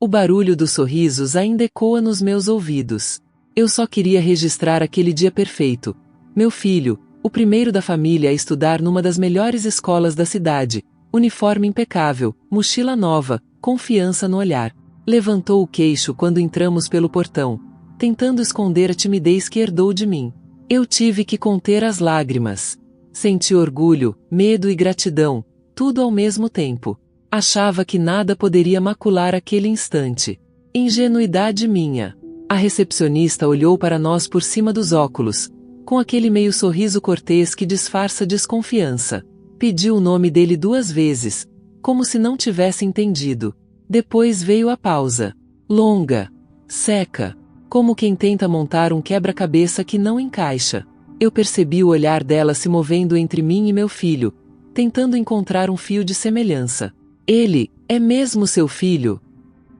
O barulho dos sorrisos ainda ecoa nos meus ouvidos. Eu só queria registrar aquele dia perfeito. Meu filho, o primeiro da família a estudar numa das melhores escolas da cidade, uniforme impecável, mochila nova, confiança no olhar. Levantou o queixo quando entramos pelo portão, tentando esconder a timidez que herdou de mim. Eu tive que conter as lágrimas. Senti orgulho, medo e gratidão, tudo ao mesmo tempo. Achava que nada poderia macular aquele instante. Ingenuidade minha. A recepcionista olhou para nós por cima dos óculos, com aquele meio sorriso cortês que disfarça desconfiança. Pediu o nome dele 2 vezes, como se não tivesse entendido. Depois veio a pausa. Longa. Seca. Como quem tenta montar um quebra-cabeça que não encaixa. Eu percebi o olhar dela se movendo entre mim e meu filho, tentando encontrar um fio de semelhança. Ele, é mesmo seu filho?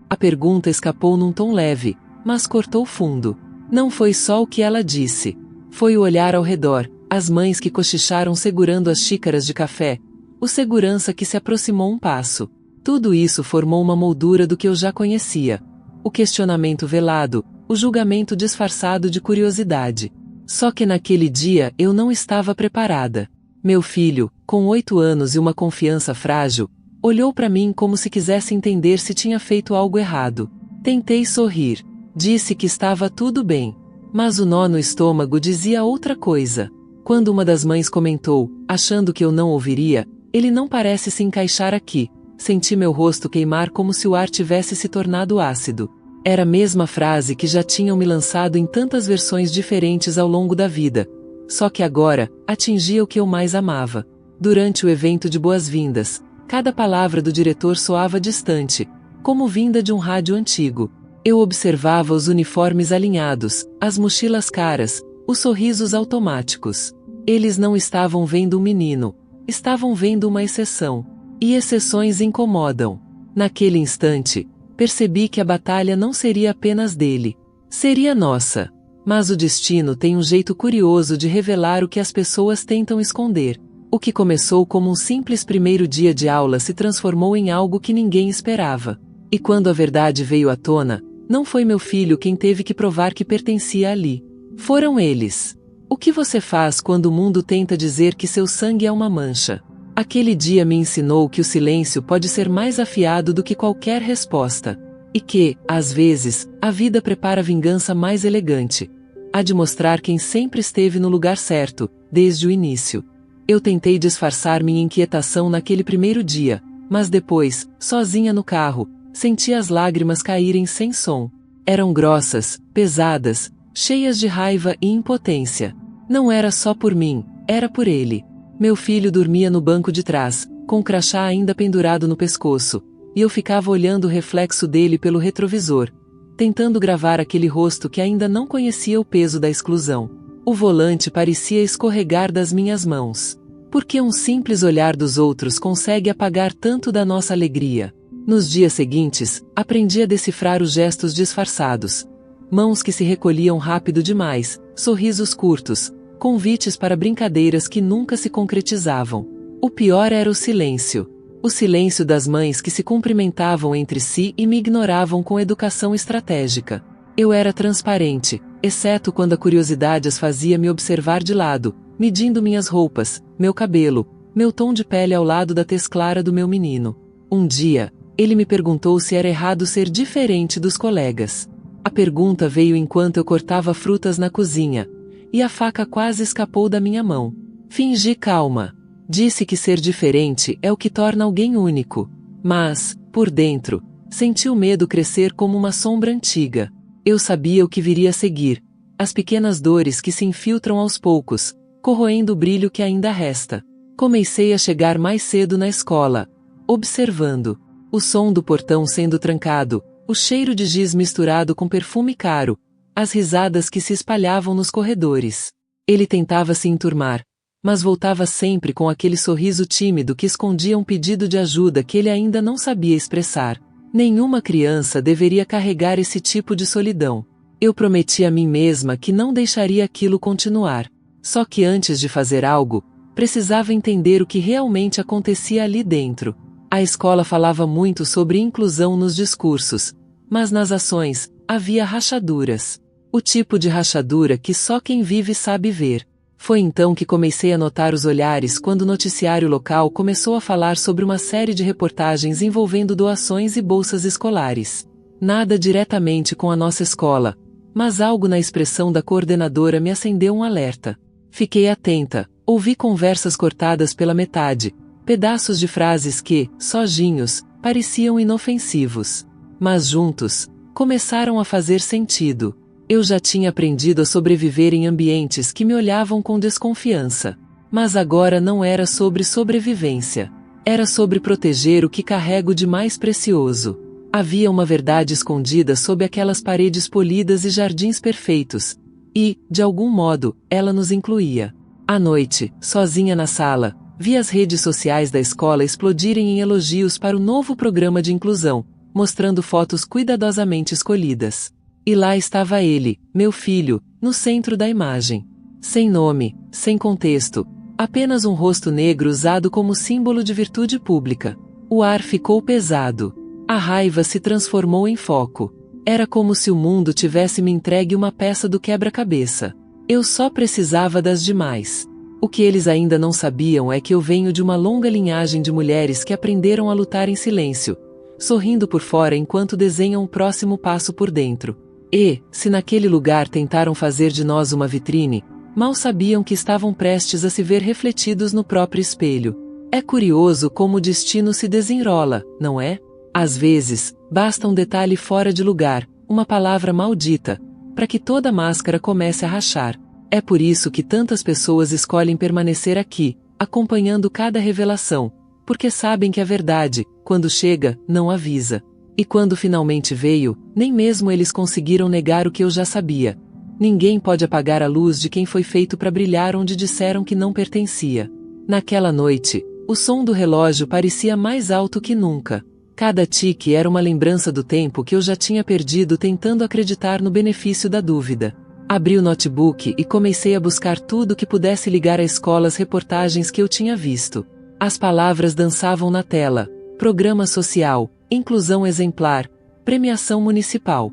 A pergunta escapou num tom leve, mas cortou fundo. Não foi só o que ela disse. Foi o olhar ao redor, as mães que cochicharam segurando as xícaras de café, o segurança que se aproximou um passo. Tudo isso formou uma moldura do que eu já conhecia. O questionamento velado, o julgamento disfarçado de curiosidade. Só que naquele dia eu não estava preparada. Meu filho, com 8 anos e uma confiança frágil, olhou para mim como se quisesse entender se tinha feito algo errado. Tentei sorrir. Disse que estava tudo bem. Mas o nó no estômago dizia outra coisa. Quando uma das mães comentou, achando que eu não ouviria, ele não parece se encaixar aqui. Senti meu rosto queimar como se o ar tivesse se tornado ácido. Era a mesma frase que já tinham me lançado em tantas versões diferentes ao longo da vida. Só que agora, atingia o que eu mais amava. Durante o evento de boas-vindas, cada palavra do diretor soava distante, como vinda de um rádio antigo. Eu observava os uniformes alinhados, as mochilas caras, os sorrisos automáticos. Eles não estavam vendo um menino, estavam vendo uma exceção. E exceções incomodam. Naquele instante, percebi que a batalha não seria apenas dele. Seria nossa. Mas o destino tem um jeito curioso de revelar o que as pessoas tentam esconder. O que começou como um simples primeiro dia de aula se transformou em algo que ninguém esperava. E quando a verdade veio à tona, não foi meu filho quem teve que provar que pertencia ali. Foram eles. O que você faz quando o mundo tenta dizer que seu sangue é uma mancha? Aquele dia me ensinou que o silêncio pode ser mais afiado do que qualquer resposta. E que, às vezes, a vida prepara a vingança mais elegante. Há de mostrar quem sempre esteve no lugar certo, desde o início. Eu tentei disfarçar minha inquietação naquele primeiro dia, mas depois, sozinha no carro, senti as lágrimas caírem sem som. Eram grossas, pesadas, cheias de raiva e impotência. Não era só por mim, era por ele. Meu filho dormia no banco de trás, com o crachá ainda pendurado no pescoço, e eu ficava olhando o reflexo dele pelo retrovisor, tentando gravar aquele rosto que ainda não conhecia o peso da exclusão. O volante parecia escorregar das minhas mãos. Porque um simples olhar dos outros consegue apagar tanto da nossa alegria? Nos dias seguintes, aprendi a decifrar os gestos disfarçados. Mãos que se recolhiam rápido demais, sorrisos curtos, convites para brincadeiras que nunca se concretizavam. O pior era o silêncio. O silêncio das mães que se cumprimentavam entre si e me ignoravam com educação estratégica. Eu era transparente, exceto quando a curiosidade as fazia me observar de lado, medindo minhas roupas, meu cabelo, meu tom de pele ao lado da tez clara do meu menino. Um dia, ele me perguntou se era errado ser diferente dos colegas. A pergunta veio enquanto eu cortava frutas na cozinha, e a faca quase escapou da minha mão. Fingi calma. Disse que ser diferente é o que torna alguém único. Mas, por dentro, senti o medo crescer como uma sombra antiga. Eu sabia o que viria a seguir. As pequenas dores que se infiltram aos poucos, corroendo o brilho que ainda resta. Comecei a chegar mais cedo na escola, observando o som do portão sendo trancado, o cheiro de giz misturado com perfume caro, as risadas que se espalhavam nos corredores. Ele tentava se enturmar, mas voltava sempre com aquele sorriso tímido que escondia um pedido de ajuda que ele ainda não sabia expressar. Nenhuma criança deveria carregar esse tipo de solidão. Eu prometi a mim mesma que não deixaria aquilo continuar. Só que antes de fazer algo, precisava entender o que realmente acontecia ali dentro. A escola falava muito sobre inclusão nos discursos, Mas nas ações, havia rachaduras. O tipo de rachadura que só quem vive sabe ver. Foi então que comecei a notar os olhares quando o noticiário local começou a falar sobre uma série de reportagens envolvendo doações e bolsas escolares. Nada diretamente com a nossa escola, mas algo na expressão da coordenadora me acendeu um alerta. Fiquei atenta, ouvi conversas cortadas pela metade, pedaços de frases que, sozinhos, pareciam inofensivos. Mas juntos, começaram a fazer sentido. Eu já tinha aprendido a sobreviver em ambientes que me olhavam com desconfiança. Mas agora não era sobre sobrevivência. Era sobre proteger o que carrego de mais precioso. Havia uma verdade escondida sob aquelas paredes polidas e jardins perfeitos. E, de algum modo, ela nos incluía. À noite, sozinha na sala, vi as redes sociais da escola explodirem em elogios para o novo programa de inclusão, mostrando fotos cuidadosamente escolhidas. E lá estava ele, meu filho, no centro da imagem. Sem nome, sem contexto, apenas um rosto negro usado como símbolo de virtude pública. O ar ficou pesado. A raiva se transformou em foco. Era como se o mundo tivesse me entregue uma peça do quebra-cabeça. Eu só precisava das demais. O que eles ainda não sabiam é que eu venho de uma longa linhagem de mulheres que aprenderam a lutar em silêncio, sorrindo por fora enquanto desenham o próximo passo por dentro. E, se naquele lugar tentaram fazer de nós uma vitrine, mal sabiam que estavam prestes a se ver refletidos no próprio espelho. É curioso como o destino se desenrola, não é? Às vezes, basta um detalhe fora de lugar, uma palavra maldita, para que toda a máscara comece a rachar. É por isso que tantas pessoas escolhem permanecer aqui, acompanhando cada revelação, porque sabem que a verdade, quando chega, não avisa. E quando finalmente veio, nem mesmo eles conseguiram negar o que eu já sabia. Ninguém pode apagar a luz de quem foi feito para brilhar onde disseram que não pertencia. Naquela noite, o som do relógio parecia mais alto que nunca. Cada tique era uma lembrança do tempo que eu já tinha perdido tentando acreditar no benefício da dúvida. Abri o notebook e comecei a buscar tudo que pudesse ligar à escola às reportagens que eu tinha visto. As palavras dançavam na tela: programa social, inclusão exemplar, premiação municipal.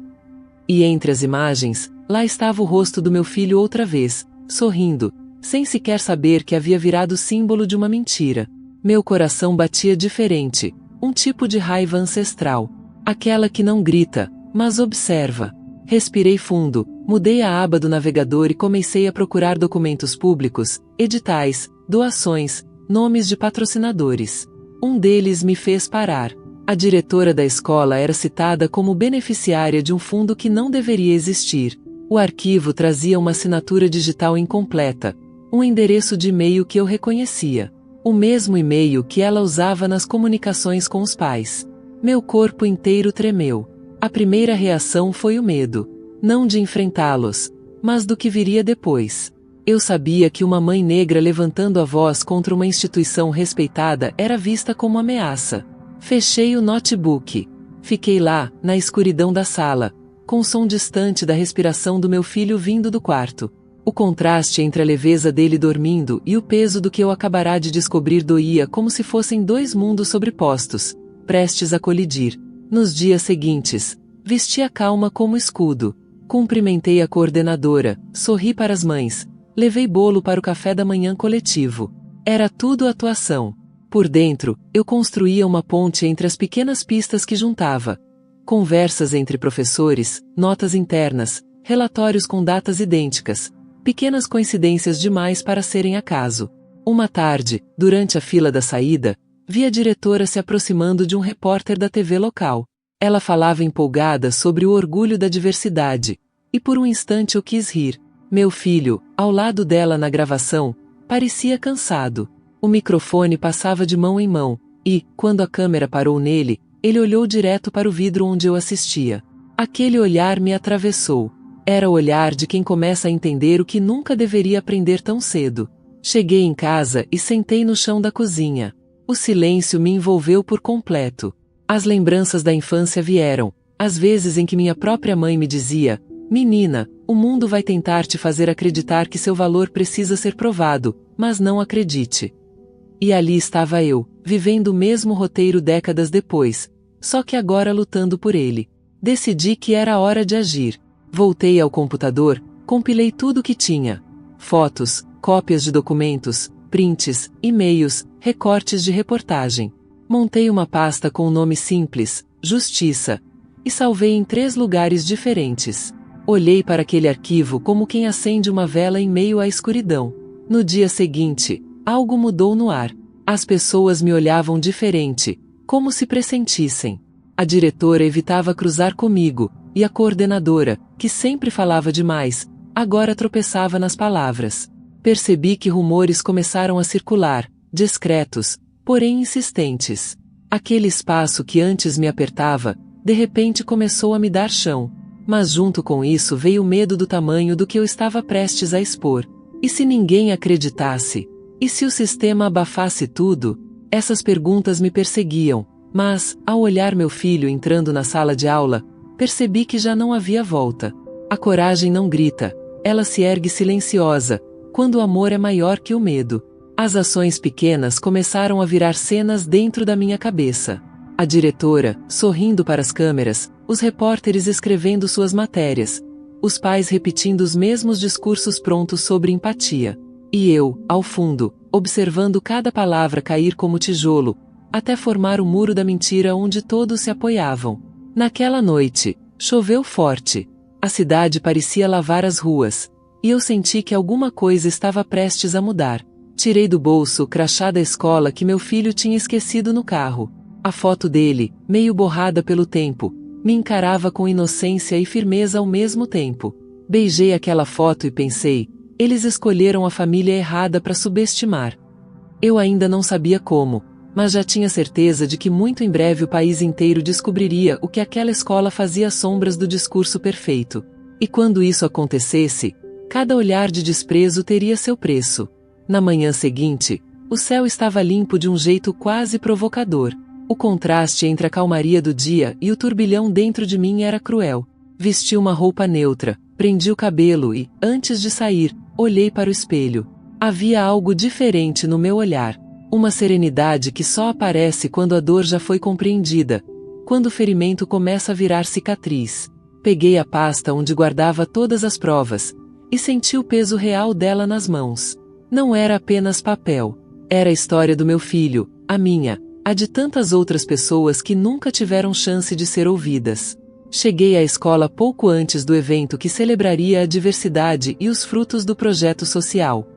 E entre as imagens, lá estava o rosto do meu filho outra vez, sorrindo, sem sequer saber que havia virado símbolo de uma mentira. Meu coração batia diferente, um tipo de raiva ancestral. Aquela que não grita, mas observa. Respirei fundo, mudei a aba do navegador e comecei a procurar documentos públicos, editais, doações, nomes de patrocinadores. Um deles me fez parar. A diretora da escola era citada como beneficiária de um fundo que não deveria existir. O arquivo trazia uma assinatura digital incompleta, um endereço de e-mail que eu reconhecia. O mesmo e-mail que ela usava nas comunicações com os pais. Meu corpo inteiro tremeu. A primeira reação foi o medo. Não de enfrentá-los, mas do que viria depois. Eu sabia que uma mãe negra levantando a voz contra uma instituição respeitada era vista como ameaça. Fechei o notebook. Fiquei lá, na escuridão da sala, com o som distante da respiração do meu filho vindo do quarto. O contraste entre a leveza dele dormindo e o peso do que eu acabará de descobrir doía como se fossem dois mundos sobrepostos, prestes a colidir. Nos dias seguintes, vesti a calma como escudo. Cumprimentei a coordenadora, sorri para as mães, levei bolo para o café da manhã coletivo. Era tudo atuação. Por dentro, eu construía uma ponte entre as pequenas pistas que juntava. Conversas entre professores, notas internas, relatórios com datas idênticas, pequenas coincidências demais para serem acaso. Uma tarde, durante a fila da saída, vi a diretora se aproximando de um repórter da TV local. Ela falava empolgada sobre o orgulho da diversidade, e por um instante eu quis rir. Meu filho, ao lado dela na gravação, parecia cansado. O microfone passava de mão em mão, e, quando a câmera parou nele, ele olhou direto para o vidro onde eu assistia. Aquele olhar me atravessou. Era o olhar de quem começa a entender o que nunca deveria aprender tão cedo. Cheguei em casa e sentei no chão da cozinha. O silêncio me envolveu por completo. As lembranças da infância vieram, as vezes em que minha própria mãe me dizia: menina, o mundo vai tentar te fazer acreditar que seu valor precisa ser provado, mas não acredite. E ali estava eu, vivendo o mesmo roteiro décadas depois, só que agora lutando por ele. Decidi que era hora de agir. Voltei ao computador, compilei tudo o que tinha: fotos, cópias de documentos, prints, e-mails, recortes de reportagem. Montei uma pasta com o nome simples, Justiça, e salvei em 3 lugares diferentes. Olhei para aquele arquivo como quem acende uma vela em meio à escuridão. No dia seguinte, algo mudou no ar. As pessoas me olhavam diferente, como se pressentissem. A diretora evitava cruzar comigo, e a coordenadora, que sempre falava demais, agora tropeçava nas palavras. Percebi que rumores começaram a circular, discretos, porém insistentes. Aquele espaço que antes me apertava, de repente começou a me dar chão. Mas junto com isso veio o medo do tamanho do que eu estava prestes a expor. E se ninguém acreditasse? E se o sistema abafasse tudo? Essas perguntas me perseguiam, mas, ao olhar meu filho entrando na sala de aula, percebi que já não havia volta. A coragem não grita, ela se ergue silenciosa, quando o amor é maior que o medo. As ações pequenas começaram a virar cenas dentro da minha cabeça. A diretora, sorrindo para as câmeras, os repórteres escrevendo suas matérias, os pais repetindo os mesmos discursos prontos sobre empatia. E eu, ao fundo, observando cada palavra cair como tijolo, até formar o muro da mentira onde todos se apoiavam. Naquela noite, choveu forte. A cidade parecia lavar as ruas, e eu senti que alguma coisa estava prestes a mudar. Tirei do bolso o crachá da escola que meu filho tinha esquecido no carro. A foto dele, meio borrada pelo tempo, me encarava com inocência e firmeza ao mesmo tempo. Beijei aquela foto e pensei, eles escolheram a família errada para subestimar. Eu ainda não sabia como, mas já tinha certeza de que muito em breve o país inteiro descobriria o que aquela escola fazia às sombras do discurso perfeito. E quando isso acontecesse, cada olhar de desprezo teria seu preço. Na manhã seguinte, o céu estava limpo de um jeito quase provocador. O contraste entre a calmaria do dia e o turbilhão dentro de mim era cruel. Vesti uma roupa neutra, prendi o cabelo e, antes de sair, olhei para o espelho. Havia algo diferente no meu olhar. Uma serenidade que só aparece quando a dor já foi compreendida, quando o ferimento começa a virar cicatriz. Peguei a pasta onde guardava todas as provas, e senti o peso real dela nas mãos. Não era apenas papel. Era a história do meu filho, a minha, a de tantas outras pessoas que nunca tiveram chance de ser ouvidas. Cheguei à escola pouco antes do evento que celebraria a diversidade e os frutos do projeto social.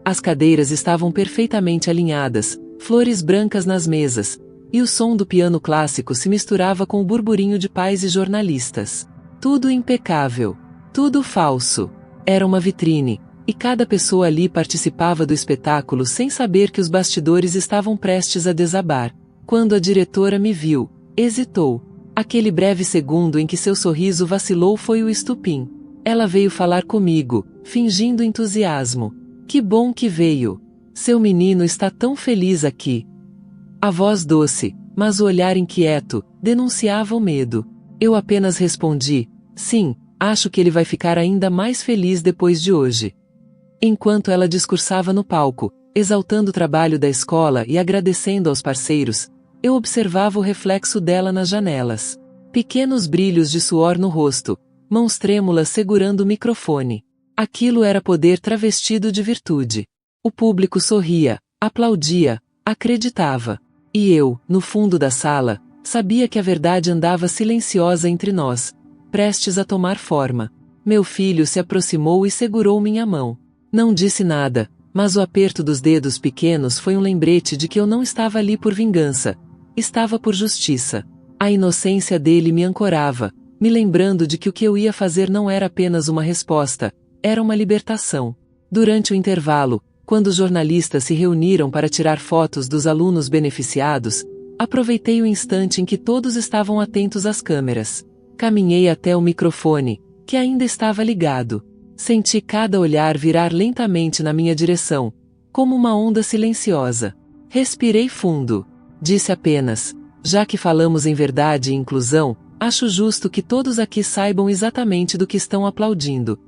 As cadeiras estavam perfeitamente alinhadas, flores brancas nas mesas, e o som do piano clássico se misturava com o burburinho de pais e jornalistas. Tudo impecável. Tudo falso. Era uma vitrine, e cada pessoa ali participava do espetáculo sem saber que os bastidores estavam prestes a desabar. Quando a diretora me viu, hesitou. Aquele breve segundo em que seu sorriso vacilou foi o estupim. Ela veio falar comigo, fingindo entusiasmo. Que bom que veio. Seu menino está tão feliz aqui. A voz doce, mas o olhar inquieto, denunciava o medo. Eu apenas respondi, sim, acho que ele vai ficar ainda mais feliz depois de hoje. Enquanto ela discursava no palco, exaltando o trabalho da escola e agradecendo aos parceiros, eu observava o reflexo dela nas janelas. Pequenos brilhos de suor no rosto, mãos trêmulas segurando o microfone. Aquilo era poder travestido de virtude. O público sorria, aplaudia, acreditava. E eu, no fundo da sala, sabia que a verdade andava silenciosa entre nós, prestes a tomar forma. Meu filho se aproximou e segurou minha mão. Não disse nada, mas o aperto dos dedos pequenos foi um lembrete de que eu não estava ali por vingança. Estava por justiça. A inocência dele me ancorava, me lembrando de que o que eu ia fazer não era apenas uma resposta, era uma libertação. Durante o intervalo, quando os jornalistas se reuniram para tirar fotos dos alunos beneficiados, aproveitei o instante em que todos estavam atentos às câmeras. Caminhei até o microfone, que ainda estava ligado. Senti cada olhar virar lentamente na minha direção, como uma onda silenciosa. Respirei fundo. Disse apenas, já que falamos em verdade e inclusão, acho justo que todos aqui saibam exatamente do que estão aplaudindo.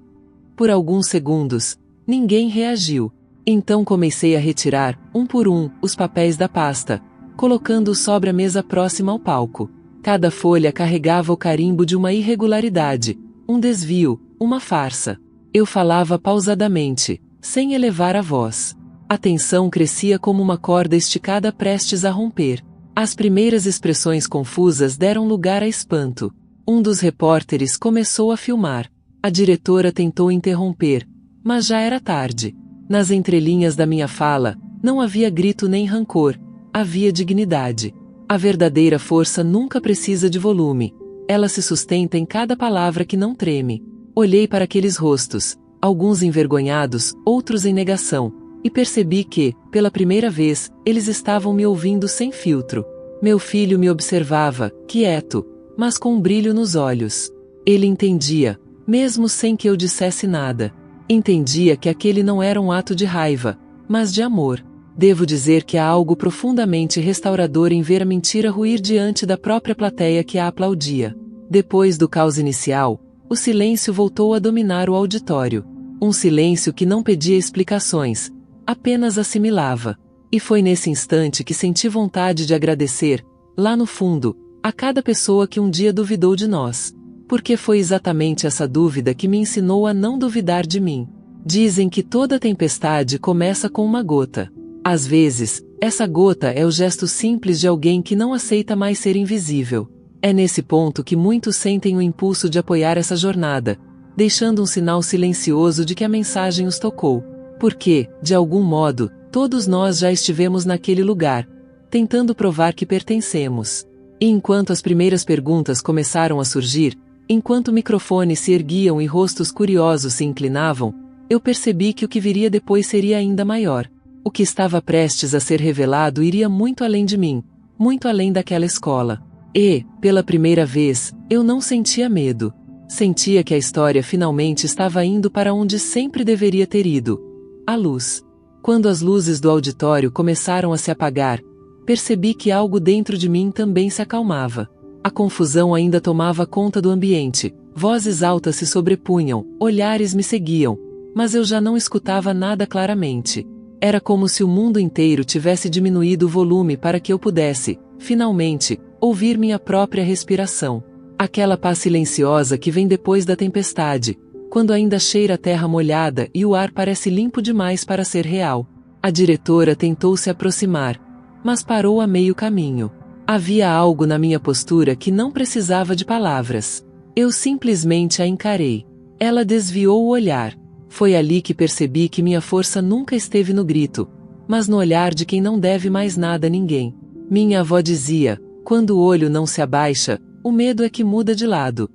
Por alguns segundos, ninguém reagiu. Então comecei a retirar, um por um, os papéis da pasta, colocando-os sobre a mesa próxima ao palco. Cada folha carregava o carimbo de uma irregularidade, um desvio, uma farsa. Eu falava pausadamente, sem elevar a voz. A tensão crescia como uma corda esticada prestes a romper. As primeiras expressões confusas deram lugar a espanto. Um dos repórteres começou a filmar. A diretora tentou interromper, mas já era tarde. Nas entrelinhas da minha fala, não havia grito nem rancor, havia dignidade. A verdadeira força nunca precisa de volume. Ela se sustenta em cada palavra que não treme. Olhei para aqueles rostos, alguns envergonhados, outros em negação, e percebi que, pela primeira vez, eles estavam me ouvindo sem filtro. Meu filho me observava, quieto, mas com um brilho nos olhos. Ele entendia, mesmo sem que eu dissesse nada. Entendia que aquele não era um ato de raiva, mas de amor. Devo dizer que há algo profundamente restaurador em ver a mentira ruir diante da própria plateia que a aplaudia. Depois do caos inicial, o silêncio voltou a dominar o auditório. Um silêncio que não pedia explicações, apenas assimilava. E foi nesse instante que senti vontade de agradecer, lá no fundo, a cada pessoa que um dia duvidou de nós. Porque foi exatamente essa dúvida que me ensinou a não duvidar de mim. Dizem que toda tempestade começa com uma gota. Às vezes, essa gota é o gesto simples de alguém que não aceita mais ser invisível. É nesse ponto que muitos sentem o impulso de apoiar essa jornada, deixando um sinal silencioso de que a mensagem os tocou. Porque, de algum modo, todos nós já estivemos naquele lugar, tentando provar que pertencemos. E enquanto as primeiras perguntas começaram a surgir, enquanto microfones se erguiam e rostos curiosos se inclinavam, eu percebi que o que viria depois seria ainda maior. O que estava prestes a ser revelado iria muito além de mim, muito além daquela escola. E, pela primeira vez, eu não sentia medo. Sentia que a história finalmente estava indo para onde sempre deveria ter ido. A luz. Quando as luzes do auditório começaram a se apagar, percebi que algo dentro de mim também se acalmava. A confusão ainda tomava conta do ambiente, vozes altas se sobrepunham, olhares me seguiam, mas eu já não escutava nada claramente. Era como se o mundo inteiro tivesse diminuído o volume para que eu pudesse, finalmente, ouvir minha própria respiração. Aquela paz silenciosa que vem depois da tempestade, quando ainda cheira a terra molhada e o ar parece limpo demais para ser real. A diretora tentou se aproximar, mas parou a meio caminho. Havia algo na minha postura que não precisava de palavras. Eu simplesmente a encarei. Ela desviou o olhar. Foi ali que percebi que minha força nunca esteve no grito, mas no olhar de quem não deve mais nada a ninguém. Minha avó dizia, quando o olho não se abaixa, o medo é que muda de lado.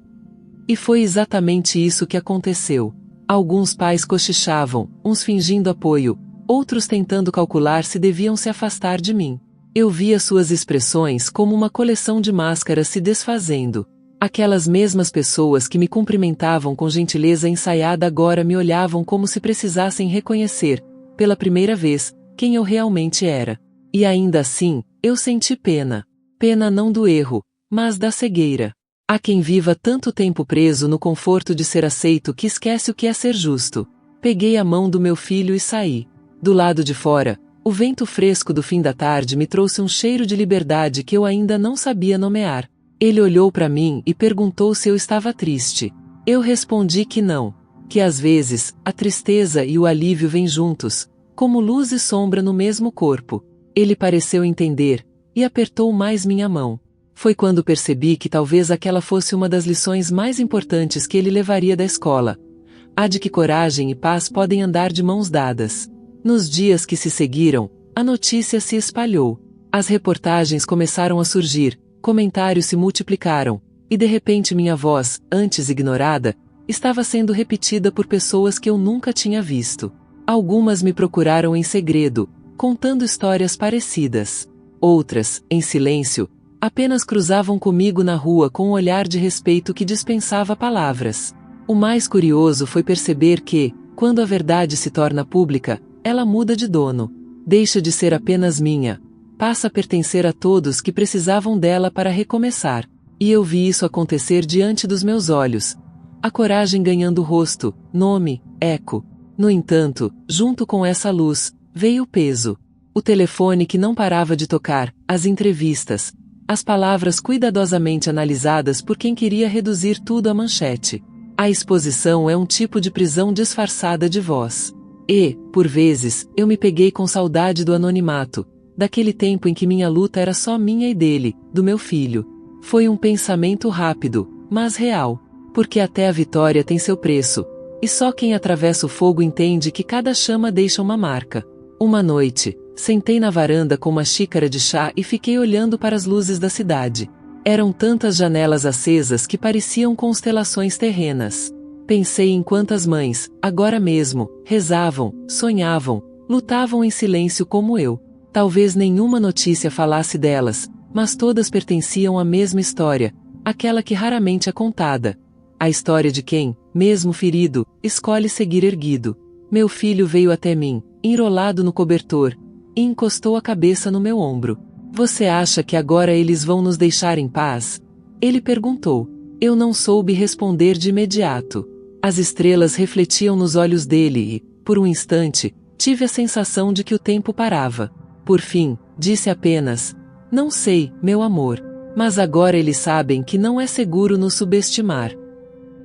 E foi exatamente isso que aconteceu. Alguns pais cochichavam, uns fingindo apoio, outros tentando calcular se deviam se afastar de mim. Eu via suas expressões como uma coleção de máscaras se desfazendo. Aquelas mesmas pessoas que me cumprimentavam com gentileza ensaiada agora me olhavam como se precisassem reconhecer, pela primeira vez, quem eu realmente era. E ainda assim, eu senti pena. Pena não do erro, mas da cegueira. Há quem viva tanto tempo preso no conforto de ser aceito que esquece o que é ser justo. Peguei a mão do meu filho e saí. Do lado de fora, o vento fresco do fim da tarde me trouxe um cheiro de liberdade que eu ainda não sabia nomear. Ele olhou para mim e perguntou se eu estava triste. Eu respondi que não, que às vezes, a tristeza e o alívio vêm juntos, como luz e sombra no mesmo corpo. Ele pareceu entender, e apertou mais minha mão. Foi quando percebi que talvez aquela fosse uma das lições mais importantes que ele levaria da escola. A de que coragem e paz podem andar de mãos dadas. Nos dias que se seguiram, a notícia se espalhou. As reportagens começaram a surgir, comentários se multiplicaram, e de repente minha voz, antes ignorada, estava sendo repetida por pessoas que eu nunca tinha visto. Algumas me procuraram em segredo, contando histórias parecidas. Outras, em silêncio, apenas cruzavam comigo na rua com um olhar de respeito que dispensava palavras. O mais curioso foi perceber que, quando a verdade se torna pública, ela muda de dono. Deixa de ser apenas minha. Passa a pertencer a todos que precisavam dela para recomeçar. E eu vi isso acontecer diante dos meus olhos. A coragem ganhando rosto, nome, eco. No entanto, junto com essa luz, veio o peso. O telefone que não parava de tocar, as entrevistas, as palavras cuidadosamente analisadas por quem queria reduzir tudo à manchete. A exposição é um tipo de prisão disfarçada de voz. E, por vezes, eu me peguei com saudade do anonimato, daquele tempo em que minha luta era só minha e dele, do meu filho. Foi um pensamento rápido, mas real, porque até a vitória tem seu preço, e só quem atravessa o fogo entende que cada chama deixa uma marca. Uma noite, sentei na varanda com uma xícara de chá e fiquei olhando para as luzes da cidade. Eram tantas janelas acesas que pareciam constelações terrenas. Pensei em quantas mães, agora mesmo, rezavam, sonhavam, lutavam em silêncio como eu. Talvez nenhuma notícia falasse delas, mas todas pertenciam à mesma história, aquela que raramente é contada. A história de quem, mesmo ferido, escolhe seguir erguido. Meu filho veio até mim, enrolado no cobertor, e encostou a cabeça no meu ombro. Você acha que agora eles vão nos deixar em paz? Ele perguntou. Eu não soube responder de imediato. As estrelas refletiam nos olhos dele e, por um instante, tive a sensação de que o tempo parava. Por fim, disse apenas: não sei, meu amor. Mas agora eles sabem que não é seguro nos subestimar.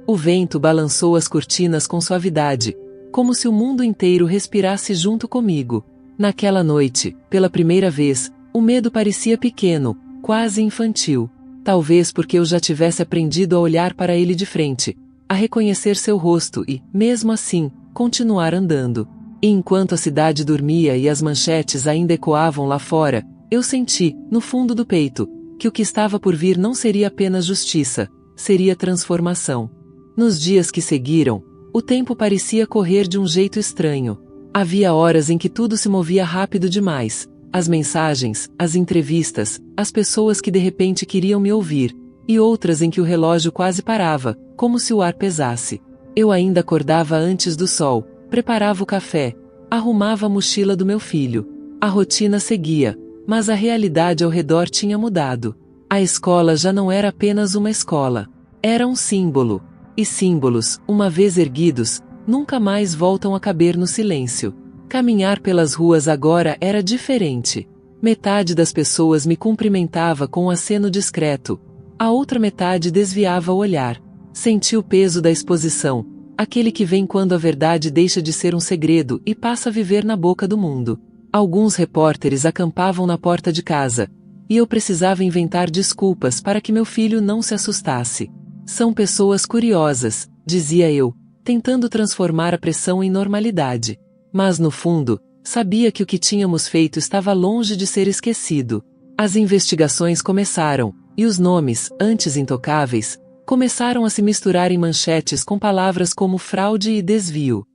O vento balançou as cortinas com suavidade, como se o mundo inteiro respirasse junto comigo. Naquela noite, pela primeira vez, o medo parecia pequeno, quase infantil. Talvez porque eu já tivesse aprendido a olhar para ele de frente, a reconhecer seu rosto e, mesmo assim, continuar andando. E enquanto a cidade dormia e as manchetes ainda ecoavam lá fora, eu senti, no fundo do peito, que o que estava por vir não seria apenas justiça, seria transformação. Nos dias que seguiram, o tempo parecia correr de um jeito estranho. Havia horas em que tudo se movia rápido demais. As mensagens, as entrevistas, as pessoas que de repente queriam me ouvir, e outras em que o relógio quase parava, como se o ar pesasse. Eu ainda acordava antes do sol, preparava o café, arrumava a mochila do meu filho. A rotina seguia, mas a realidade ao redor tinha mudado. A escola já não era apenas uma escola. Era um símbolo. E símbolos, uma vez erguidos, nunca mais voltam a caber no silêncio. Caminhar pelas ruas agora era diferente. Metade das pessoas me cumprimentava com um aceno discreto. A outra metade desviava o olhar. Senti o peso da exposição, aquele que vem quando a verdade deixa de ser um segredo e passa a viver na boca do mundo. Alguns repórteres acampavam na porta de casa, e eu precisava inventar desculpas para que meu filho não se assustasse. São pessoas curiosas, dizia eu, tentando transformar a pressão em normalidade. Mas no fundo, sabia que o que tínhamos feito estava longe de ser esquecido. As investigações começaram, e os nomes, antes intocáveis, começaram a se misturar em manchetes com palavras como fraude e desvio.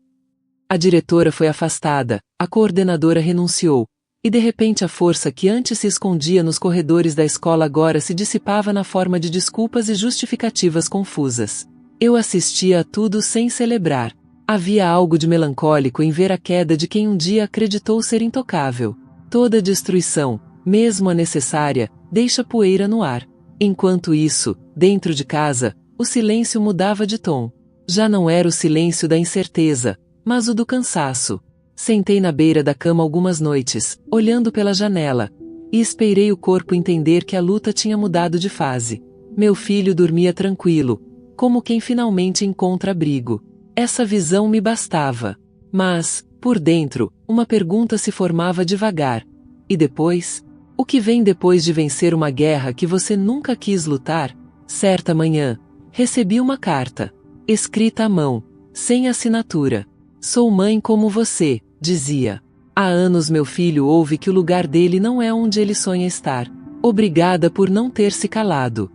A diretora foi afastada, a coordenadora renunciou, e de repente a força que antes se escondia nos corredores da escola agora se dissipava na forma de desculpas e justificativas confusas. Eu assistia a tudo sem celebrar. Havia algo de melancólico em ver a queda de quem um dia acreditou ser intocável. Toda destruição, mesmo a necessária, deixa poeira no ar. Enquanto isso, dentro de casa, o silêncio mudava de tom. Já não era o silêncio da incerteza, mas o do cansaço. Sentei na beira da cama algumas noites, olhando pela janela, e esperei o corpo entender que a luta tinha mudado de fase. Meu filho dormia tranquilo, como quem finalmente encontra abrigo. Essa visão me bastava. Mas, por dentro, uma pergunta se formava devagar. E depois? O que vem depois de vencer uma guerra que você nunca quis lutar? Certa manhã, recebi uma carta, escrita à mão, sem assinatura. Sou mãe como você, dizia. Há anos meu filho ouve que o lugar dele não é onde ele sonha estar. Obrigada por não ter se calado.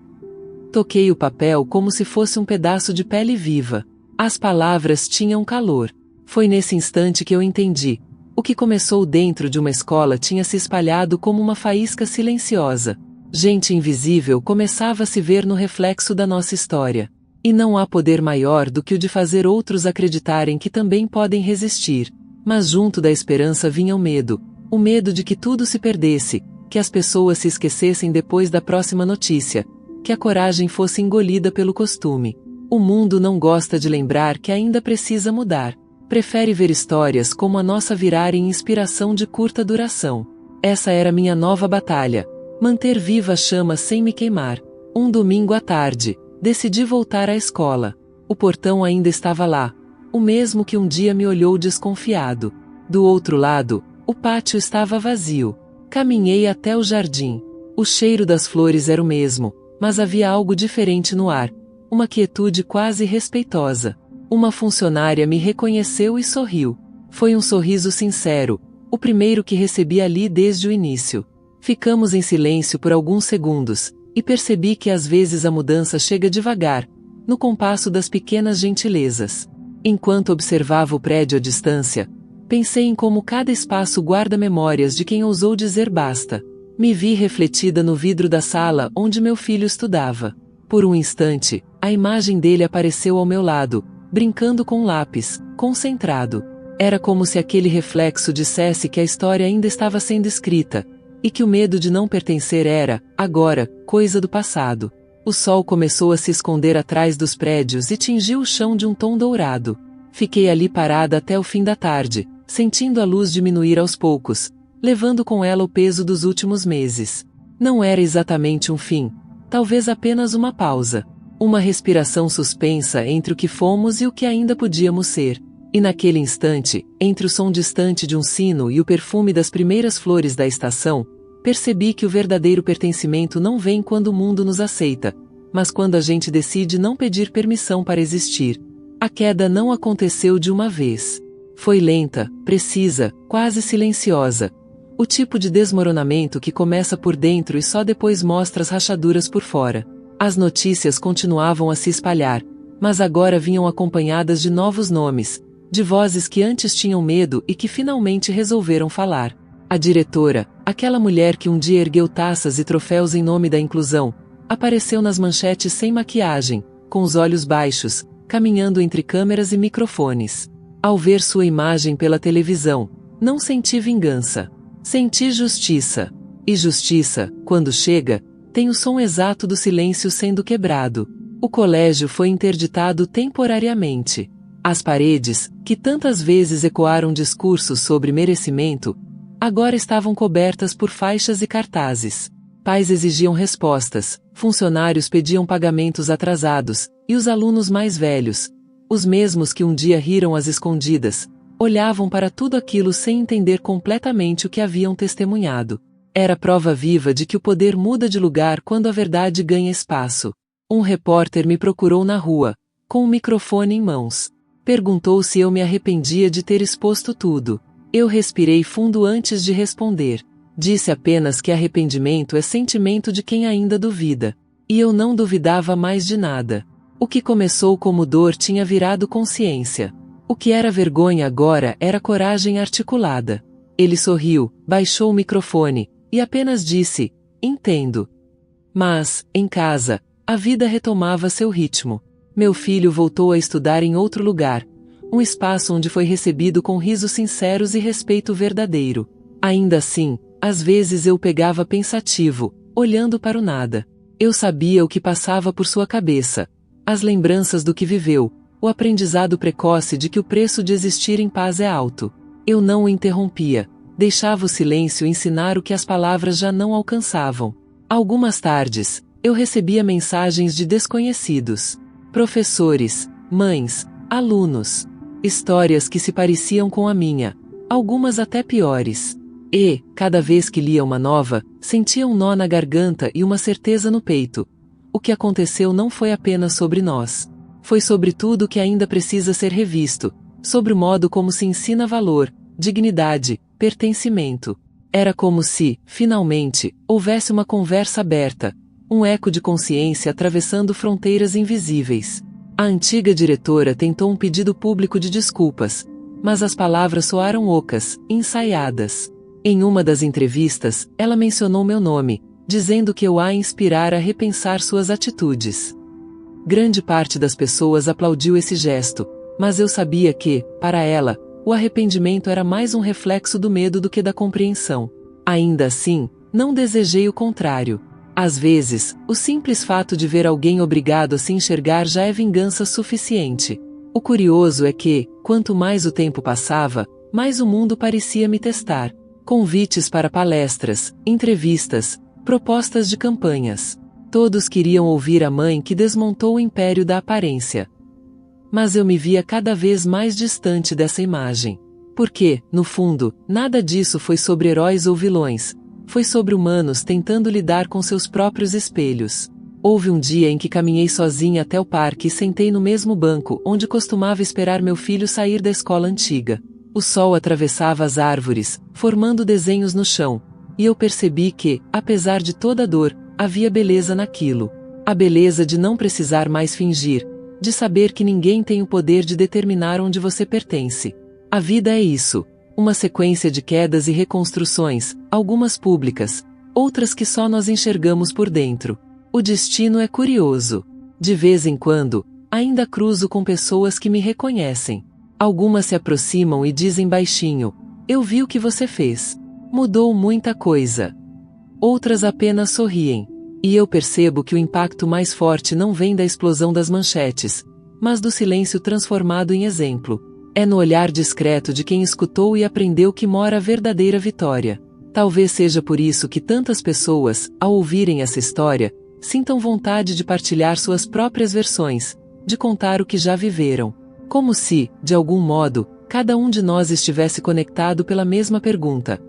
Toquei o papel como se fosse um pedaço de pele viva. As palavras tinham calor. Foi nesse instante que eu entendi. O que começou dentro de uma escola tinha se espalhado como uma faísca silenciosa. Gente invisível começava a se ver no reflexo da nossa história. E não há poder maior do que o de fazer outros acreditarem que também podem resistir. Mas junto da esperança vinha o medo de que tudo se perdesse, que as pessoas se esquecessem depois da próxima notícia, que a coragem fosse engolida pelo costume. O mundo não gosta de lembrar que ainda precisa mudar. Prefere ver histórias como a nossa virarem inspiração de curta duração. Essa era minha nova batalha. Manter viva a chama sem me queimar. Um domingo à tarde, decidi voltar à escola. O portão ainda estava lá, o mesmo que um dia me olhou desconfiado. Do outro lado, o pátio estava vazio. Caminhei até o jardim. O cheiro das flores era o mesmo, mas havia algo diferente no ar, uma quietude quase respeitosa. Uma funcionária me reconheceu e sorriu. Foi um sorriso sincero, o primeiro que recebi ali desde o início. Ficamos em silêncio por alguns segundos, e percebi que às vezes a mudança chega devagar, no compasso das pequenas gentilezas. Enquanto observava o prédio à distância, pensei em como cada espaço guarda memórias de quem ousou dizer basta. Me vi refletida no vidro da sala onde meu filho estudava. Por um instante, a imagem dele apareceu ao meu lado, brincando com um lápis, concentrado. Era como se aquele reflexo dissesse que a história ainda estava sendo escrita, e que o medo de não pertencer era, agora, coisa do passado. O sol começou a se esconder atrás dos prédios e tingiu o chão de um tom dourado. Fiquei ali parada até o fim da tarde, sentindo a luz diminuir aos poucos, levando com ela o peso dos últimos meses. Não era exatamente um fim, talvez apenas uma pausa. Uma respiração suspensa entre o que fomos e o que ainda podíamos ser. E naquele instante, entre o som distante de um sino e o perfume das primeiras flores da estação, percebi que o verdadeiro pertencimento não vem quando o mundo nos aceita, mas quando a gente decide não pedir permissão para existir. A queda não aconteceu de uma vez. Foi lenta, precisa, quase silenciosa. O tipo de desmoronamento que começa por dentro e só depois mostra as rachaduras por fora. As notícias continuavam a se espalhar, mas agora vinham acompanhadas de novos nomes, de vozes que antes tinham medo e que finalmente resolveram falar. A diretora, aquela mulher que um dia ergueu taças e troféus em nome da inclusão, apareceu nas manchetes sem maquiagem, com os olhos baixos, caminhando entre câmeras e microfones. Ao ver sua imagem pela televisão, não senti vingança. Senti justiça. E justiça, quando chega, tem o som exato do silêncio sendo quebrado. O colégio foi interditado temporariamente. As paredes, que tantas vezes ecoaram discursos sobre merecimento, agora estavam cobertas por faixas e cartazes. Pais exigiam respostas, funcionários pediam pagamentos atrasados, e os alunos mais velhos, os mesmos que um dia riram às escondidas, olhavam para tudo aquilo sem entender completamente o que haviam testemunhado. Era prova viva de que o poder muda de lugar quando a verdade ganha espaço. Um repórter me procurou na rua, com um microfone em mãos. Perguntou se eu me arrependia de ter exposto tudo. Eu respirei fundo antes de responder. Disse apenas que arrependimento é sentimento de quem ainda duvida. E eu não duvidava mais de nada. O que começou como dor tinha virado consciência. O que era vergonha agora era coragem articulada. Ele sorriu, baixou o microfone, e apenas disse, entendo. Mas, em casa, a vida retomava seu ritmo. Meu filho voltou a estudar em outro lugar, um espaço onde foi recebido com risos sinceros e respeito verdadeiro. Ainda assim, às vezes eu pegava pensativo, olhando para o nada. Eu sabia o que passava por sua cabeça, as lembranças do que viveu, o aprendizado precoce de que o preço de existir em paz é alto. Eu não o interrompia, deixava o silêncio ensinar o que as palavras já não alcançavam. Algumas tardes, eu recebia mensagens de desconhecidos. Professores, mães, alunos. Histórias que se pareciam com a minha, algumas até piores. E, cada vez que lia uma nova, sentia um nó na garganta e uma certeza no peito. O que aconteceu não foi apenas sobre nós. Foi sobre tudo que ainda precisa ser revisto, sobre o modo como se ensina valor, dignidade, pertencimento. Era como se, finalmente, houvesse uma conversa aberta, um eco de consciência atravessando fronteiras invisíveis. A antiga diretora tentou um pedido público de desculpas, mas as palavras soaram ocas, ensaiadas. Em uma das entrevistas, ela mencionou meu nome, dizendo que eu a inspirar a repensar suas atitudes. Grande parte das pessoas aplaudiu esse gesto, mas eu sabia que, para ela, o arrependimento era mais um reflexo do medo do que da compreensão. Ainda assim, não desejei o contrário. Às vezes, o simples fato de ver alguém obrigado a se enxergar já é vingança suficiente. O curioso é que, quanto mais o tempo passava, mais o mundo parecia me testar. Convites para palestras, entrevistas, propostas de campanhas. Todos queriam ouvir a mãe que desmontou o império da aparência. Mas eu me via cada vez mais distante dessa imagem. Porque, no fundo, nada disso foi sobre heróis ou vilões. Foi sobre humanos tentando lidar com seus próprios espelhos. Houve um dia em que caminhei sozinha até o parque e sentei no mesmo banco onde costumava esperar meu filho sair da escola antiga. O sol atravessava as árvores, formando desenhos no chão, e eu percebi que, apesar de toda a dor, havia beleza naquilo. A beleza de não precisar mais fingir, de saber que ninguém tem o poder de determinar onde você pertence. A vida é isso, uma sequência de quedas e reconstruções, algumas públicas, outras que só nós enxergamos por dentro. O destino é curioso. De vez em quando, ainda cruzo com pessoas que me reconhecem. Algumas se aproximam e dizem baixinho: "Eu vi o que você fez. Mudou muita coisa." Outras apenas sorriem. E eu percebo que o impacto mais forte não vem da explosão das manchetes, mas do silêncio transformado em exemplo. É no olhar discreto de quem escutou e aprendeu que mora a verdadeira vitória. Talvez seja por isso que tantas pessoas, ao ouvirem essa história, sintam vontade de partilhar suas próprias versões, de contar o que já viveram. Como se, de algum modo, cada um de nós estivesse conectado pela mesma pergunta: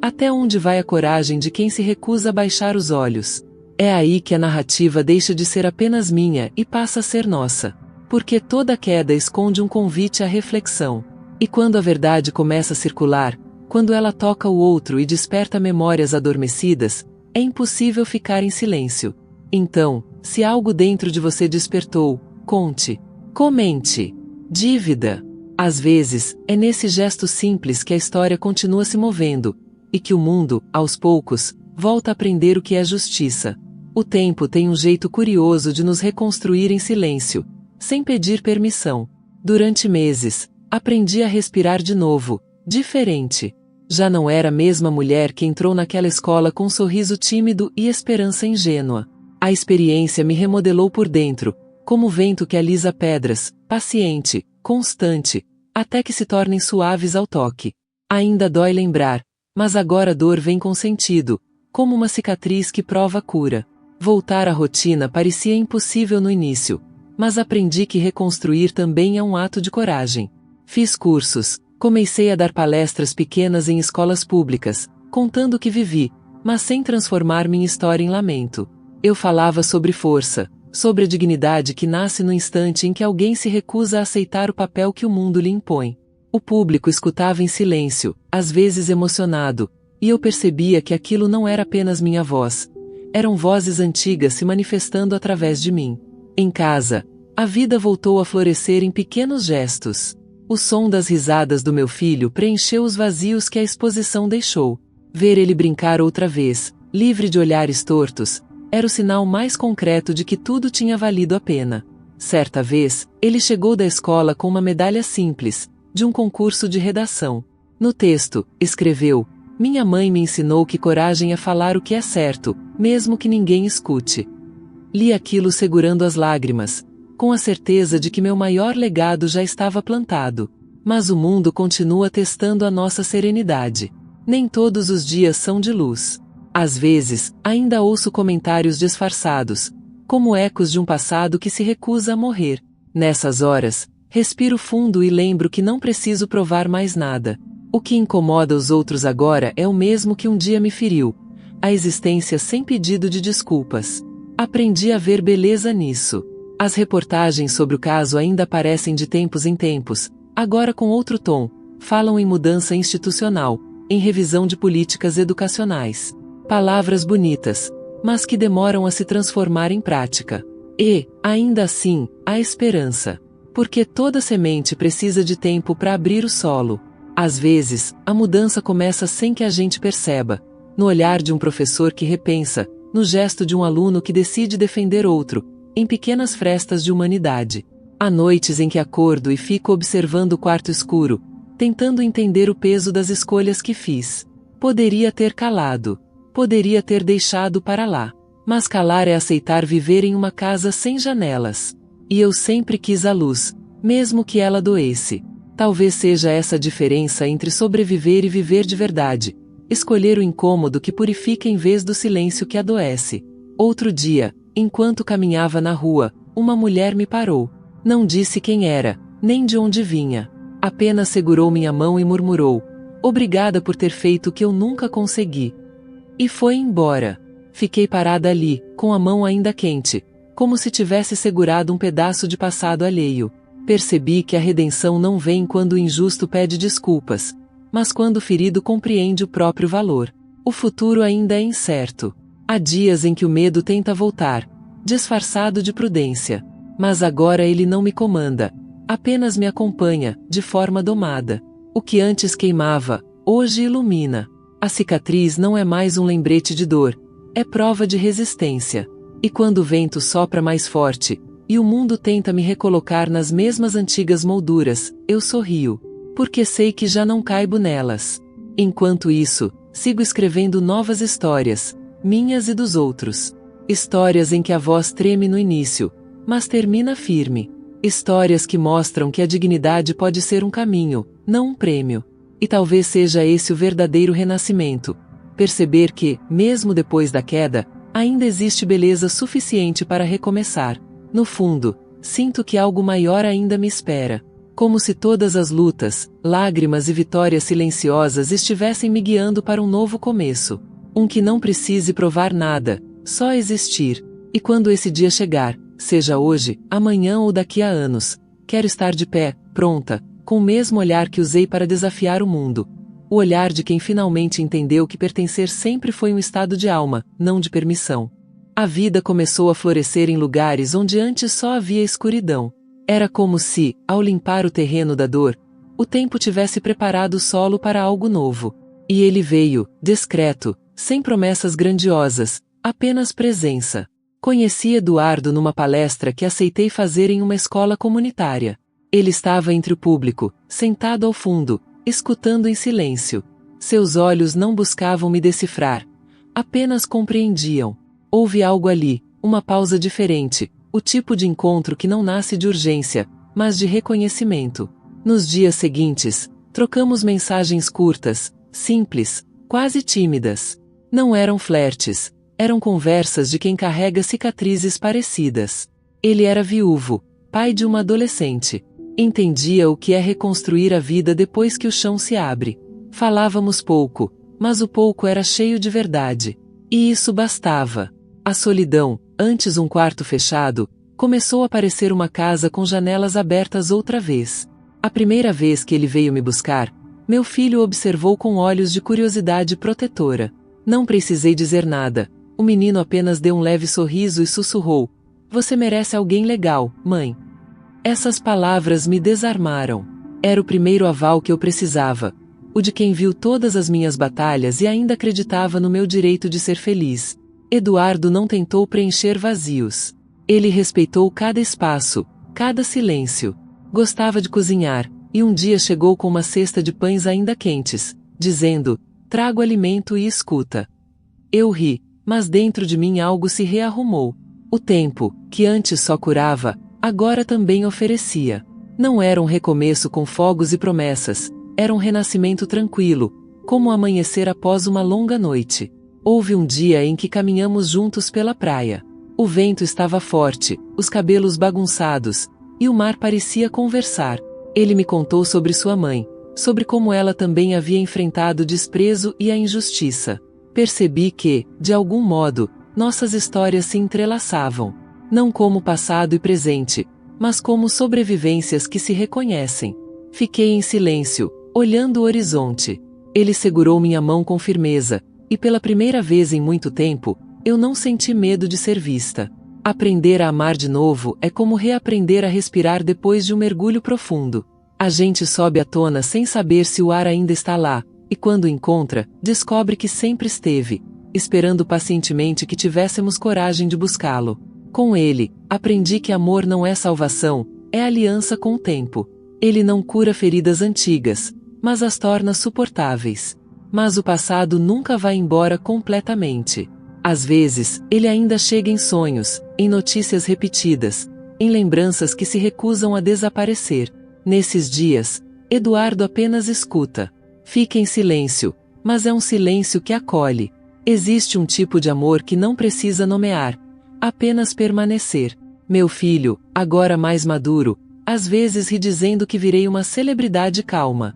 até onde vai a coragem de quem se recusa a baixar os olhos? É aí que a narrativa deixa de ser apenas minha e passa a ser nossa. Porque toda queda esconde um convite à reflexão. E quando a verdade começa a circular, quando ela toca o outro e desperta memórias adormecidas, é impossível ficar em silêncio. Então, se algo dentro de você despertou, conte. Comente. Dívida. Às vezes, é nesse gesto simples que a história continua se movendo, e que o mundo, aos poucos, volta a aprender o que é justiça. O tempo tem um jeito curioso de nos reconstruir em silêncio, sem pedir permissão. Durante meses, aprendi a respirar de novo, diferente. Já não era a mesma mulher que entrou naquela escola com um sorriso tímido e esperança ingênua. A experiência me remodelou por dentro, como o vento que alisa pedras, paciente, constante, até que se tornem suaves ao toque. Ainda dói lembrar, mas agora a dor vem com sentido, como uma cicatriz que prova a cura. Voltar à rotina parecia impossível no início, mas aprendi que reconstruir também é um ato de coragem. Fiz cursos, comecei a dar palestras pequenas em escolas públicas, contando o que vivi, mas sem transformar minha história em lamento. Eu falava sobre força, sobre a dignidade que nasce no instante em que alguém se recusa a aceitar o papel que o mundo lhe impõe. O público escutava em silêncio, às vezes emocionado, e eu percebia que aquilo não era apenas minha voz. Eram vozes antigas se manifestando através de mim. Em casa, a vida voltou a florescer em pequenos gestos. O som das risadas do meu filho preencheu os vazios que a exposição deixou. Ver ele brincar outra vez, livre de olhares tortos, era o sinal mais concreto de que tudo tinha valido a pena. Certa vez, ele chegou da escola com uma medalha simples, de um concurso de redação. No texto, escreveu: "Minha mãe me ensinou que coragem é falar o que é certo, mesmo que ninguém escute." Li aquilo segurando as lágrimas, com a certeza de que meu maior legado já estava plantado. Mas o mundo continua testando a nossa serenidade. Nem todos os dias são de luz. Às vezes, ainda ouço comentários disfarçados, como ecos de um passado que se recusa a morrer. Nessas horas, respiro fundo e lembro que não preciso provar mais nada. O que incomoda os outros agora é o mesmo que um dia me feriu: a existência sem pedido de desculpas. Aprendi a ver beleza nisso. As reportagens sobre o caso ainda aparecem de tempos em tempos, agora com outro tom, falam em mudança institucional, em revisão de políticas educacionais. Palavras bonitas, mas que demoram a se transformar em prática. E, ainda assim, há esperança. Porque toda semente precisa de tempo para abrir o solo. Às vezes, a mudança começa sem que a gente perceba, no olhar de um professor que repensa, no gesto de um aluno que decide defender outro, em pequenas frestas de humanidade. Há noites em que acordo e fico observando o quarto escuro, tentando entender o peso das escolhas que fiz. Poderia ter calado. Poderia ter deixado para lá. Mas calar é aceitar viver em uma casa sem janelas. E eu sempre quis a luz, mesmo que ela doesse. Talvez seja essa a diferença entre sobreviver e viver de verdade. escolher o incômodo que purifica em vez do silêncio que adoece. Outro dia, enquanto caminhava na rua, uma mulher me parou. Não disse quem era, nem de onde vinha. Apenas segurou minha mão e murmurou: "Obrigada por ter feito o que eu nunca consegui." E foi embora. Fiquei parada ali, com a mão ainda quente, como se tivesse segurado um pedaço de passado alheio. Percebi que a redenção não vem quando o injusto pede desculpas, mas quando o ferido compreende o próprio valor. O futuro ainda é incerto. Há dias em que o medo tenta voltar, disfarçado de prudência. Mas agora ele não me comanda, apenas me acompanha, de forma domada. O que antes queimava, hoje ilumina. A cicatriz não é mais um lembrete de dor, é prova de resistência. E quando o vento sopra mais forte, e o mundo tenta me recolocar nas mesmas antigas molduras, eu sorrio, porque sei que já não caibo nelas. Enquanto isso, sigo escrevendo novas histórias, minhas e dos outros. Histórias em que a voz treme no início, mas termina firme. Histórias que mostram que a dignidade pode ser um caminho, não um prêmio. E talvez seja esse o verdadeiro renascimento. Perceber que, mesmo depois da queda, ainda existe beleza suficiente para recomeçar. No fundo, sinto que algo maior ainda me espera. Como se todas as lutas, lágrimas e vitórias silenciosas estivessem me guiando para um novo começo. Um que não precise provar nada, só existir. E quando esse dia chegar, seja hoje, amanhã ou daqui a anos, quero estar de pé, pronta, com o mesmo olhar que usei para desafiar o mundo. O olhar de quem finalmente entendeu que pertencer sempre foi um estado de alma, não de permissão. A vida começou a florescer em lugares onde antes só havia escuridão. Era como se, ao limpar o terreno da dor, o tempo tivesse preparado o solo para algo novo. E ele veio, discreto, sem promessas grandiosas, apenas presença. Conheci Eduardo numa palestra que aceitei fazer em uma escola comunitária. Ele estava entre o público, sentado ao fundo, escutando em silêncio. Seus olhos não buscavam me decifrar, apenas compreendiam. Houve algo ali, uma pausa diferente, o tipo de encontro que não nasce de urgência, mas de reconhecimento. Nos dias seguintes, trocamos mensagens curtas, simples, quase tímidas. Não eram flertes, eram conversas de quem carrega cicatrizes parecidas. Ele era viúvo, pai de uma adolescente. Entendia o que é reconstruir a vida depois que o chão se abre. Falávamos pouco, mas o pouco era cheio de verdade. E isso bastava. A solidão, antes um quarto fechado, começou a parecer uma casa com janelas abertas outra vez. A primeira vez que ele veio me buscar, meu filho observou com olhos de curiosidade protetora. Não precisei dizer nada. O menino apenas deu um leve sorriso e sussurrou: "Você merece alguém legal, mãe." Essas palavras me desarmaram. Era o primeiro aval que eu precisava, o de quem viu todas as minhas batalhas e ainda acreditava no meu direito de ser feliz. Eduardo não tentou preencher vazios. Ele respeitou cada espaço, cada silêncio. Gostava de cozinhar, e um dia chegou com uma cesta de pães ainda quentes, dizendo: "Trago alimento e escuta." Eu ri, mas dentro de mim algo se rearrumou. O tempo, que antes só curava, agora também oferecia. Não era um recomeço com fogos e promessas, era um renascimento tranquilo, como o amanhecer após uma longa noite. Houve um dia em que caminhamos juntos pela praia. O vento estava forte, os cabelos bagunçados, e o mar parecia conversar. Ele me contou sobre sua mãe, sobre como ela também havia enfrentado o desprezo e a injustiça. Percebi que, de algum modo, nossas histórias se entrelaçavam. Não como passado e presente, mas como sobrevivências que se reconhecem. Fiquei em silêncio, olhando o horizonte. Ele segurou minha mão com firmeza, e pela primeira vez em muito tempo, eu não senti medo de ser vista. Aprender a amar de novo é como reaprender a respirar depois de um mergulho profundo. A gente sobe à tona sem saber se o ar ainda está lá, e quando o encontra, descobre que sempre esteve, esperando pacientemente que tivéssemos coragem de buscá-lo. Com ele, aprendi que amor não é salvação, é aliança com o tempo. Ele não cura feridas antigas, mas as torna suportáveis. Mas o passado nunca vai embora completamente. Às vezes, ele ainda chega em sonhos, em notícias repetidas, em lembranças que se recusam a desaparecer. Nesses dias, Eduardo apenas escuta. Fica em silêncio, mas é um silêncio que acolhe. Existe um tipo de amor que não precisa nomear, apenas permanecer. Meu filho, agora mais maduro, às vezes ri dizendo que virei uma celebridade calma.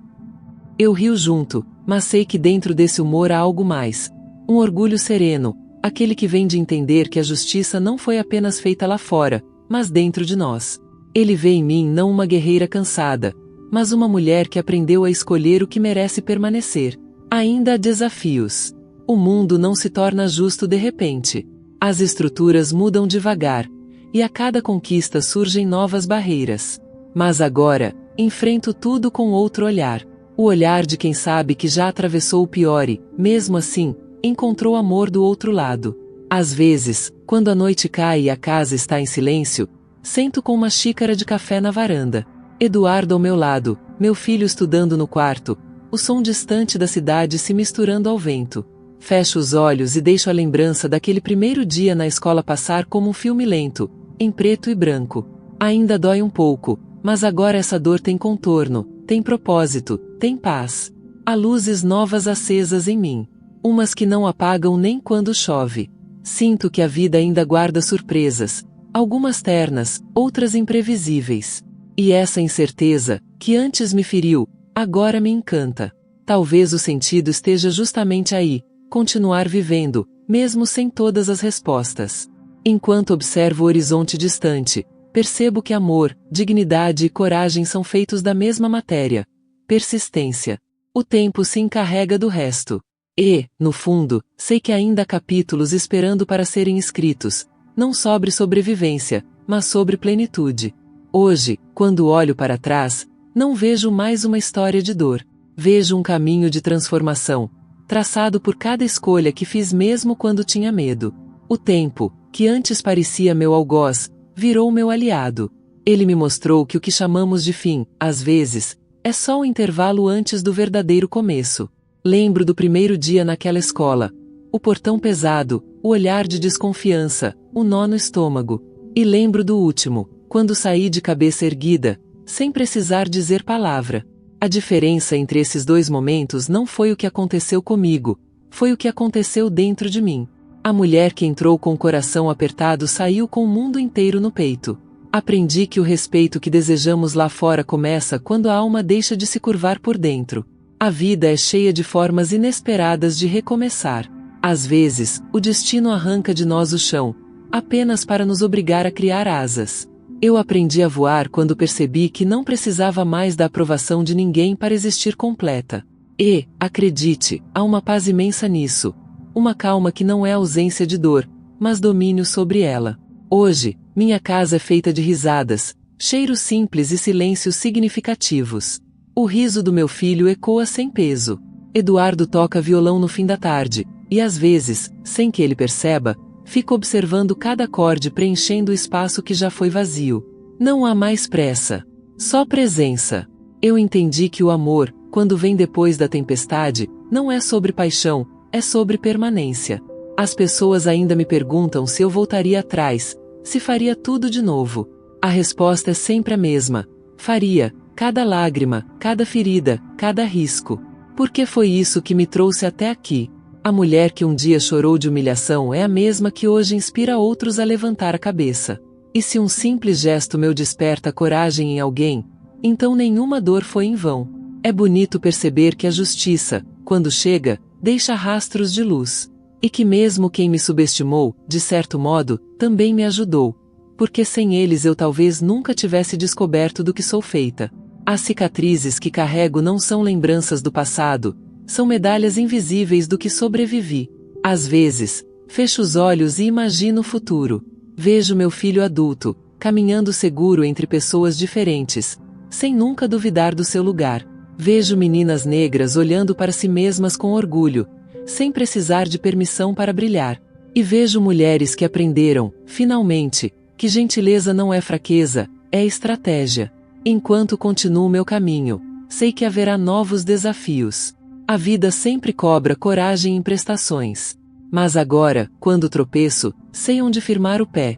Eu rio junto, mas sei que dentro desse humor há algo mais. Um orgulho sereno, aquele que vem de entender que a justiça não foi apenas feita lá fora, mas dentro de nós. Ele vê em mim não uma guerreira cansada, mas uma mulher que aprendeu a escolher o que merece permanecer. Ainda há desafios. O mundo não se torna justo de repente. As estruturas mudam devagar, e a cada conquista surgem novas barreiras. Mas agora, enfrento tudo com outro olhar. O olhar de quem sabe que já atravessou o pior e, mesmo assim, encontrou amor do outro lado. Às vezes, quando a noite cai e a casa está em silêncio, sento com uma xícara de café na varanda. Eduardo ao meu lado, meu filho estudando no quarto, o som distante da cidade se misturando ao vento. Fecho os olhos e deixo a lembrança daquele primeiro dia na escola passar como um filme lento, em preto e branco. Ainda dói um pouco, mas agora essa dor tem contorno, tem propósito, tem paz. Há luzes novas acesas em mim. Umas que não apagam nem quando chove. Sinto que a vida ainda guarda surpresas, algumas ternas, outras imprevisíveis. E essa incerteza, que antes me feriu, agora me encanta. Talvez o sentido esteja justamente aí, continuar vivendo, mesmo sem todas as respostas. Enquanto observo o horizonte distante, percebo que amor, dignidade e coragem são feitos da mesma matéria. Persistência. O tempo se encarrega do resto. E, no fundo, sei que ainda há capítulos esperando para serem escritos, não sobre sobrevivência, mas sobre plenitude. Hoje, quando olho para trás, não vejo mais uma história de dor. Vejo um caminho de transformação, traçado por cada escolha que fiz mesmo quando tinha medo. O tempo, que antes parecia meu algoz, virou meu aliado. Ele me mostrou que o que chamamos de fim, às vezes, é só um intervalo antes do verdadeiro começo. Lembro do primeiro dia naquela escola. O portão pesado, o olhar de desconfiança, o nó no estômago. E lembro do último, quando saí de cabeça erguida, sem precisar dizer palavra. A diferença entre esses dois momentos não foi o que aconteceu comigo, foi o que aconteceu dentro de mim. A mulher que entrou com o coração apertado saiu com o mundo inteiro no peito. Aprendi que o respeito que desejamos lá fora começa quando a alma deixa de se curvar por dentro. A vida é cheia de formas inesperadas de recomeçar. Às vezes, o destino arranca de nós o chão, apenas para nos obrigar a criar asas. Eu aprendi a voar quando percebi que não precisava mais da aprovação de ninguém para existir completa. E, acredite, há uma paz imensa nisso. Uma calma que não é ausência de dor, mas domínio sobre ela. Hoje, minha casa é feita de risadas, cheiros simples e silêncios significativos. O riso do meu filho ecoa sem peso. Eduardo toca violão no fim da tarde, e às vezes, sem que ele perceba, fico observando cada acorde preenchendo o espaço que já foi vazio. Não há mais pressa. Só presença. Eu entendi que o amor, quando vem depois da tempestade, não é sobre paixão, é sobre permanência. As pessoas ainda me perguntam se eu voltaria atrás, se faria tudo de novo. A resposta é sempre a mesma. Faria, cada lágrima, cada ferida, cada risco. Porque foi isso que me trouxe até aqui. A mulher que um dia chorou de humilhação é a mesma que hoje inspira outros a levantar a cabeça. E se um simples gesto meu desperta coragem em alguém, então nenhuma dor foi em vão. É bonito perceber que a justiça, quando chega, deixa rastros de luz. E que mesmo quem me subestimou, de certo modo, também me ajudou. Porque sem eles eu talvez nunca tivesse descoberto do que sou feita. As cicatrizes que carrego não são lembranças do passado, são medalhas invisíveis do que sobrevivi. Às vezes, fecho os olhos e imagino o futuro. Vejo meu filho adulto, caminhando seguro entre pessoas diferentes, sem nunca duvidar do seu lugar. Vejo meninas negras olhando para si mesmas com orgulho, sem precisar de permissão para brilhar. E vejo mulheres que aprenderam, finalmente, que gentileza não é fraqueza, é estratégia. Enquanto continuo meu caminho, sei que haverá novos desafios. A vida sempre cobra coragem em prestações. Mas agora, quando tropeço, sei onde firmar o pé.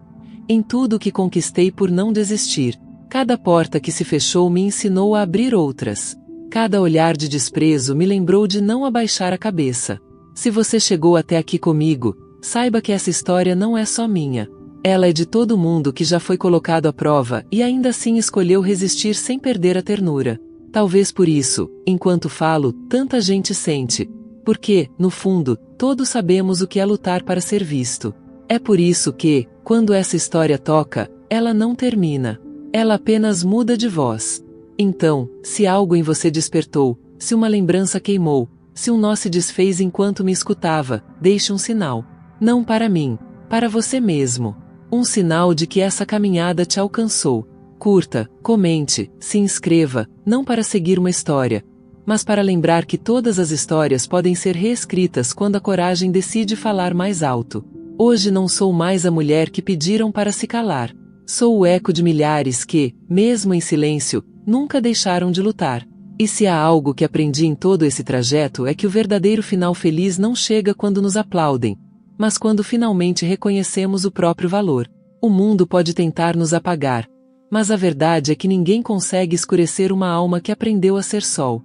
Em tudo o que conquistei por não desistir. Cada porta que se fechou me ensinou a abrir outras. Cada olhar de desprezo me lembrou de não abaixar a cabeça. Se você chegou até aqui comigo, saiba que essa história não é só minha. Ela é de todo mundo que já foi colocado à prova e ainda assim escolheu resistir sem perder a ternura. Talvez por isso, enquanto falo, tanta gente sente. Porque, no fundo, todos sabemos o que é lutar para ser visto. É por isso que, quando essa história toca, ela não termina. Ela apenas muda de voz. Então, se algo em você despertou, se uma lembrança queimou, se um nó se desfez enquanto me escutava, deixe um sinal. Não para mim, para você mesmo. Um sinal de que essa caminhada te alcançou. Curta, comente, se inscreva, não para seguir uma história, mas para lembrar que todas as histórias podem ser reescritas quando a coragem decide falar mais alto. Hoje não sou mais a mulher que pediram para se calar. Sou o eco de milhares que, mesmo em silêncio, nunca deixaram de lutar. E se há algo que aprendi em todo esse trajeto é que o verdadeiro final feliz não chega quando nos aplaudem, mas quando finalmente reconhecemos o próprio valor. O mundo pode tentar nos apagar, mas a verdade é que ninguém consegue escurecer uma alma que aprendeu a ser sol.